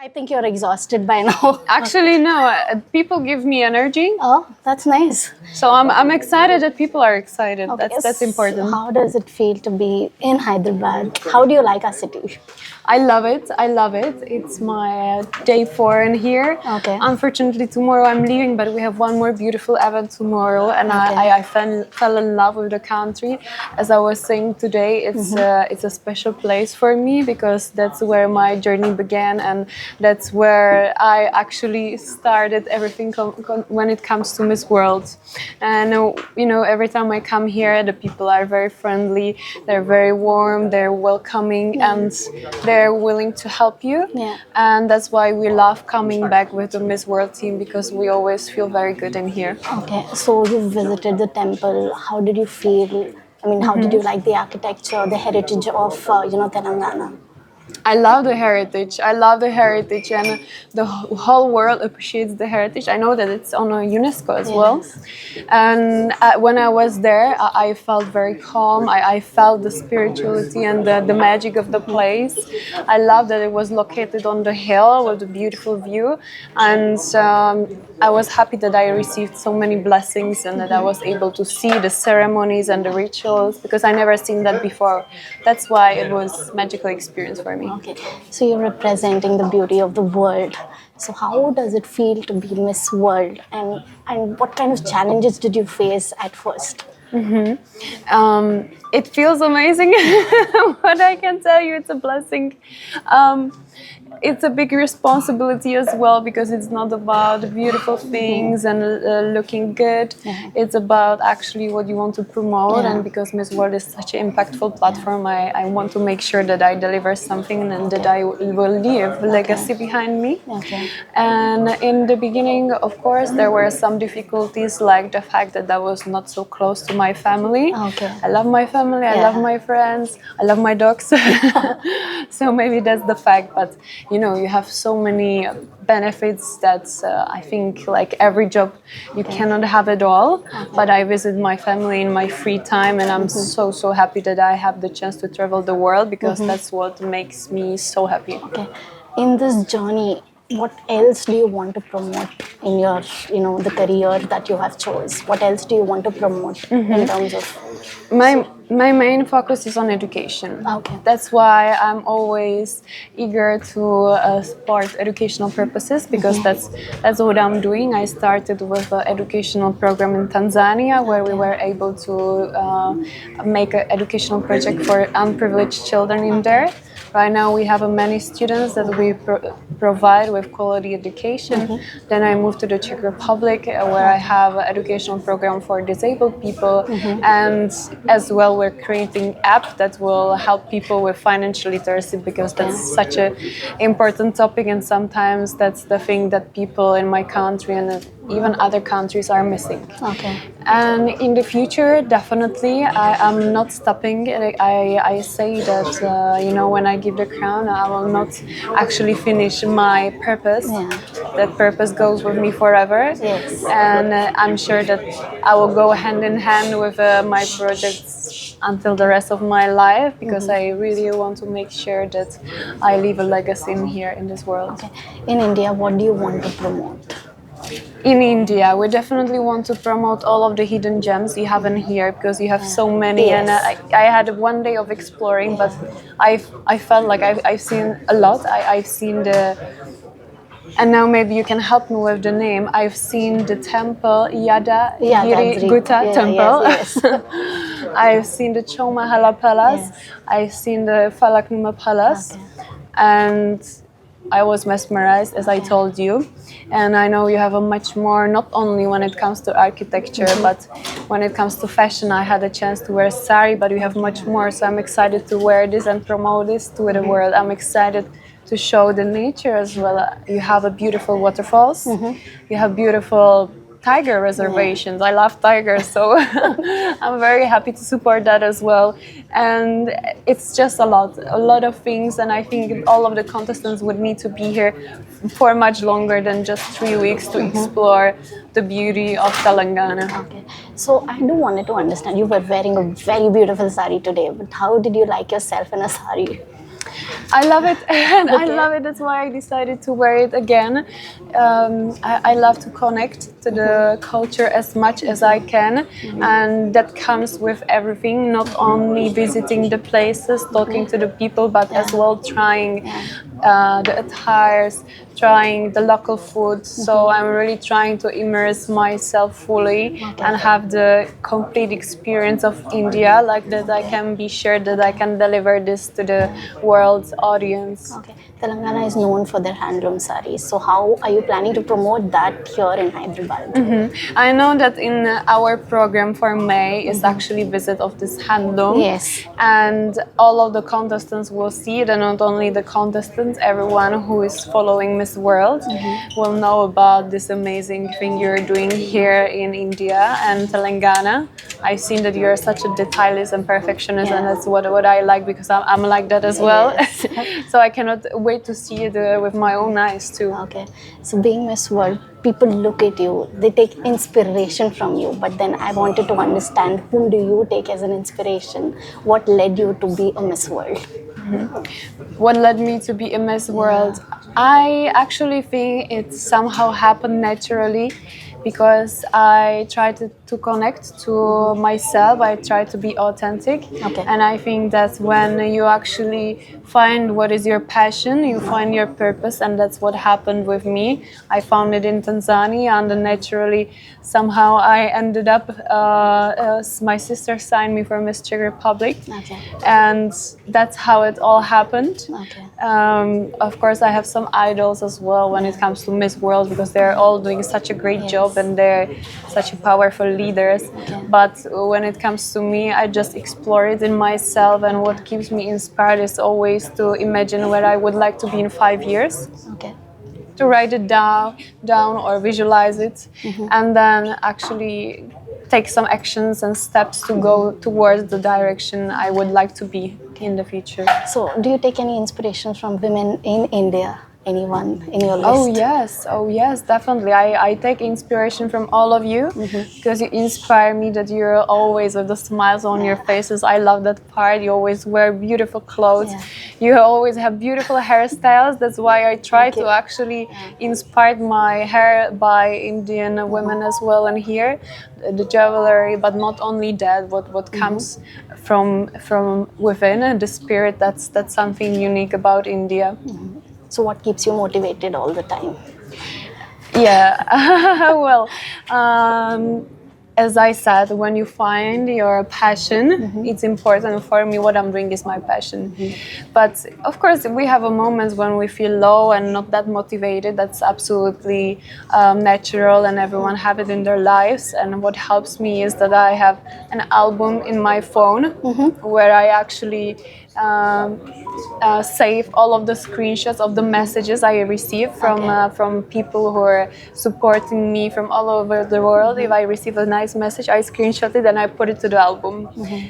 I think you're exhausted by now. Actually, no. People give me energy, Oh, that's nice. so I'm excited that people are excited. Okay, That's important. How does it feel to be in Hyderabad? How do you like our city? I love it. I love it. It's my day 4 in here. Okay. Unfortunately, tomorrow I'm leaving, but we have one more beautiful event tomorrow, and Okay. I fell in love with the country. As I was saying today, it's a special place for me because that's where my journey began, and that's where I actually started everything when it comes to Miss World. And every time I come here, the people are very friendly. They're very warm. They're welcoming, and they're willing to help you. Yeah. And that's why we love coming back with the Miss World team, because we always feel very good in here. Okay, so you visited the temple. How did you feel? I mean, how did you like the architecture, the heritage of Telangana? I love the heritage. I love the heritage, and the whole world appreciates the heritage. I know that it's on a UNESCO as well. And when I was there, I felt very calm. I felt the spirituality and the magic of the place. I love that it was located on the hill with a beautiful view. And I was happy that I received so many blessings and that I was able to see the ceremonies and the rituals, because I never seen that before. That's why it was a magical experience for me. Okay, so you're representing the beauty of the world. So how does it feel to be Miss World, and what kind of challenges did you face at first? It feels amazing, but I can tell you it's a blessing. It's a big responsibility as well, because it's not about beautiful things and looking good. It's about actually what you want to promote, and because Miss World is such an impactful platform, I want to make sure that I deliver something and that I will leave a legacy behind me. Okay. And in the beginning, of course, there were some difficulties, like the fact that I was not so close to my family. Okay. I love my family, I love my friends, I love my dogs. So maybe that's the fact, but you have so many benefits that I think, like every job, you cannot have it all. But I visit my family in my free time, and I'm so happy that I have the chance to travel the world, because that's what makes me so happy. Okay. In this journey, what else do you want to promote in your, the career that you have chose? What else do you want to promote in terms of? My main focus is on education. Okay. That's why I'm always eager to support educational purposes, because that's what I'm doing. I started with an educational program in Tanzania, where we were able to make an educational project for unprivileged children in there. Right now we have many students that we provide with quality education. Then I moved to the Czech Republic, where I have an educational program for disabled people. And as well, we're creating app that will help people with financial literacy, because that's such an important topic, and sometimes that's the thing that people in my country and even other countries are missing. Okay. And in the future, definitely, I'm not stopping. I say that, when I give the crown, I will not actually finish my purpose. Yeah. That purpose goes with me forever. Yes. And I'm sure that I will go hand in hand with my projects until the rest of my life, because I really want to make sure that I leave a legacy in here in this world. Okay. In India, what do you want to promote? In India, we definitely want to promote all of the hidden gems you have in here, because you have so many. Yes. And I had one day of exploring, but I felt like I've seen a lot. I've seen and now maybe you can help me with the name. I've seen the temple, Yadagiri Gutta temple. Yes. I've seen the Chowmahala Palace. Yes. I've seen the Falaknuma Palace. And I was mesmerized, as I told you. And I know you have a much more, not only when it comes to architecture, but when it comes to fashion. I had a chance to wear sari, but you have much more. So I'm excited to wear this and promote this to the world. I'm excited to show the nature as well. You have a beautiful waterfalls. You have beautiful tiger reservations. I love tigers, so I'm very happy to support that as well. And it's just a lot of things, and I think all of the contestants would need to be here for much longer than just 3 weeks to explore the beauty of Telangana. Okay. So I do wanted to understand, you were wearing a very beautiful sari today, but how did you like yourself in a sari? I love it, and I Okay. love it. That's why I decided to wear it again. I love to connect to the culture as much as I can, and that comes with everything. Not only visiting the places, talking to the people, but as well trying the attires, trying the local food. So I'm really trying to immerse myself fully and have the complete experience of India, like that I can be sure that I can deliver this to the world's audience. Okay. Telangana is known for their handloom sarees. So how are you planning to promote that here in Hyderabad? I know that in our program for May is actually visit of this handloom. Yes. And all of the contestants will see it, and not only the contestants, everyone who is following Miss World will know about this amazing thing you're doing here in India and Telangana. I've seen that you're such a detailist and perfectionist, and that's what I like, because I'm like that as well. Yes. So I cannot wait to see it with my own eyes too. Okay. So being Miss World, people look at you, they take inspiration from you. But then I wanted to understand, whom do you take as an inspiration? What led you to be a Miss World? What led me to be a Miss World? I actually think it somehow happened naturally, because I try to connect to myself. I try to be authentic. Okay. And I think that when you actually find what is your passion, you find your purpose, and that's what happened with me. I found it in Tanzania, and then naturally somehow I ended up, my sister signed me for Miss Czech Republic. Okay. And that's how it all happened. Okay. Of course, I have some idols as well when it comes to Miss World, because they're all doing such a great job and they're such powerful leaders. But when it comes to me, I just explore it in myself, and what keeps me inspired is always to imagine where I would like to be in 5 years. Okay. To write it down or visualize it, and then actually take some actions and steps to go towards the direction I would like to be in the future. So do you take any inspiration from women in India? Anyone in your list? Oh yes, definitely. I take inspiration from all of you, because you inspire me, that you're always with the smiles on your faces. I love that part. You always wear beautiful clothes. You always have beautiful hairstyles. That's why I try to actually inspire my hair by Indian women as well, and here the jewelry, but not only that, what comes from within the spirit. That's something unique about India. So what keeps you motivated all the time? Yeah, well, as I said, when you find your passion, it's important for me. What I'm doing is my passion. But of course, we have a moments when we feel low and not that motivated. That's absolutely natural, and everyone have it in their lives. And what helps me is that I have an album in my phone where I actually save all of the screenshots of the messages I receive from people who are supporting me from all over the world. If I receive a nice message, I screenshot it and I put it to the album.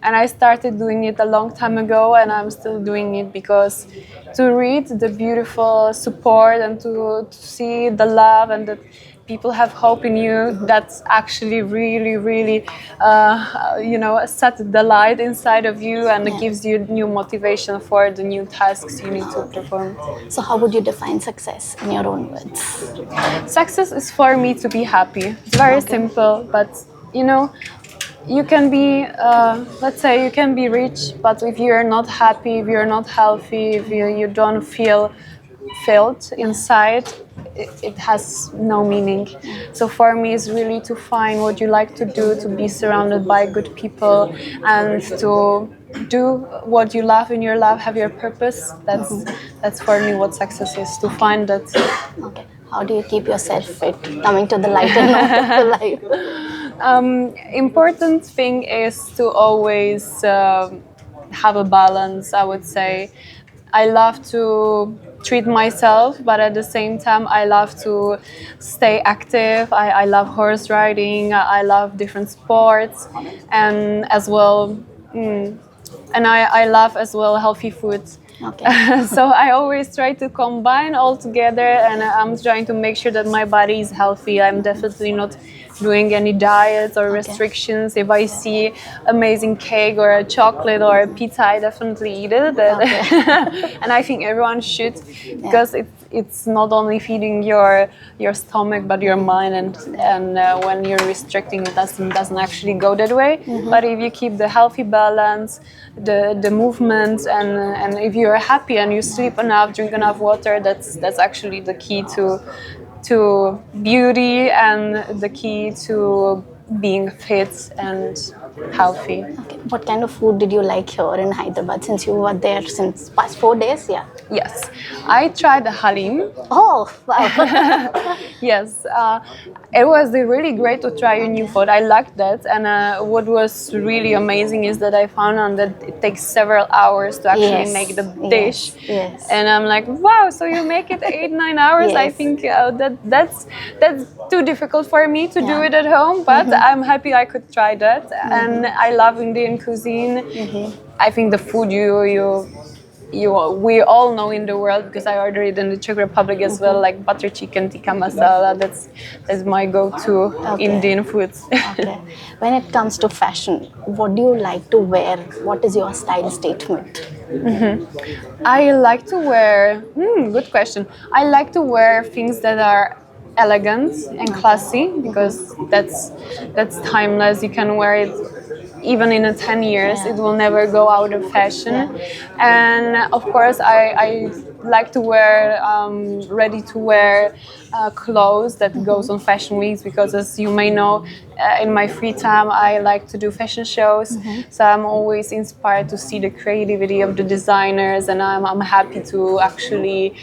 And I started doing it a long time ago, and I'm still doing it, because to read the beautiful support and to see the love and that people have hope in you, that's actually really set the light inside of you, and it gives you new motivation for the new tasks you need to perform. So how would you define success in your own words? Success is for me to be happy. It's very simple, but you can be, let's say you can be rich, but if you're not happy, if you're not healthy, if you don't feel filled inside, it has no meaning. So for me, it's really to find what you like to do, to be surrounded by good people, and to do what you love in your life, have your purpose. That's for me what success is, to find that. Okay. How do you keep yourself fit? Coming to the lighter note of the life. Important thing is to always have a balance, I would say. I love to treat myself, but at the same time I love to stay active. I love horse riding, I love different sports, and as well and I love as well healthy food. Okay. So I always try to combine all together, and I'm trying to make sure that my body is healthy. I'm definitely not doing any diets or restrictions. If I see amazing cake or a chocolate or a pizza, I definitely eat it. And I think everyone should, because it's not only feeding your stomach but your mind, and when you're restricting, it doesn't actually go that way. But if you keep the healthy balance, the movement, and if you're happy and you sleep enough, drink enough water, that's actually the key to beauty and the key to being fit and healthy. Okay. What kind of food did you like here in Hyderabad since you were there since past 4 days? Yeah. Yes, I tried the halim. Oh, wow. Yes, it was really great to try a new food. I liked that, and what was really amazing is that I found out that it takes several hours to actually make the dish. Yes. And I'm like, wow! So you make it 8-9 hours? I Yes. think that's too difficult for me to do it at home. But I'm happy I could try that, and I love Indian cuisine. I think the food we all know in the world, because I ordered it in the Czech Republic as well, like butter chicken, tikka masala. That's my go-to Indian foods. Okay. When it comes to fashion, what do you like to wear? What is your style statement? I like to wear. Good question. I like to wear things that are elegant and classy, because that's timeless. You can wear it even in 10 years. It will never go out of fashion. And of course, I like to wear ready to wear clothes that goes on fashion weeks, because as you may know, in my free time I like to do fashion shows. So I'm always inspired to see the creativity of the designers, and I'm happy to actually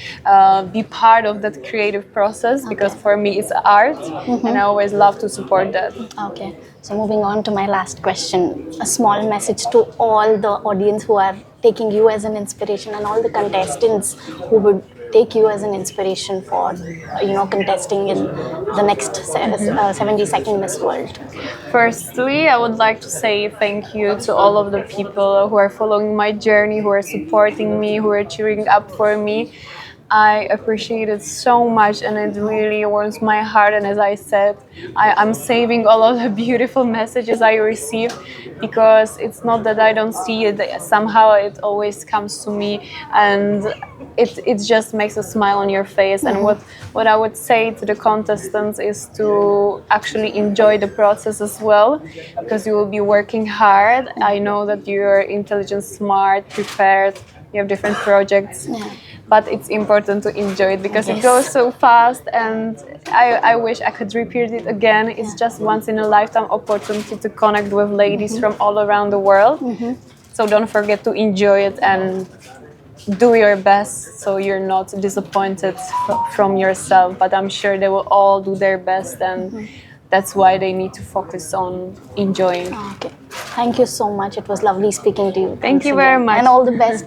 be part of that creative process, because for me it's art, and I always love to support that. Okay. So moving on to my last question, a small message to all the audience who are taking you as an inspiration, and all the contestants who would take you as an inspiration for, contesting in the next 72nd Miss World. Firstly, I would like to say thank you to all of the people who are following my journey, who are supporting me, who are cheering up for me. I appreciate it so much, and it really warms my heart. And as I said, I'm saving all of the beautiful messages I receive, because it's not that I don't see it. Somehow it always comes to me, and it just makes a smile on your face. And what I would say to the contestants is to actually enjoy the process as well, because you will be working hard. I know that you're intelligent, smart, prepared, you have different projects. But it's important to enjoy it, because it goes so fast, and I wish I could repeat it again. It's just once in a lifetime opportunity to connect with ladies from all around the world. So don't forget to enjoy it and do your best, so you're not disappointed from yourself. But I'm sure they will all do their best, and that's why they need to focus on enjoying. Okay. Thank you so much. It was lovely speaking to you. Thank you very much. And all the best.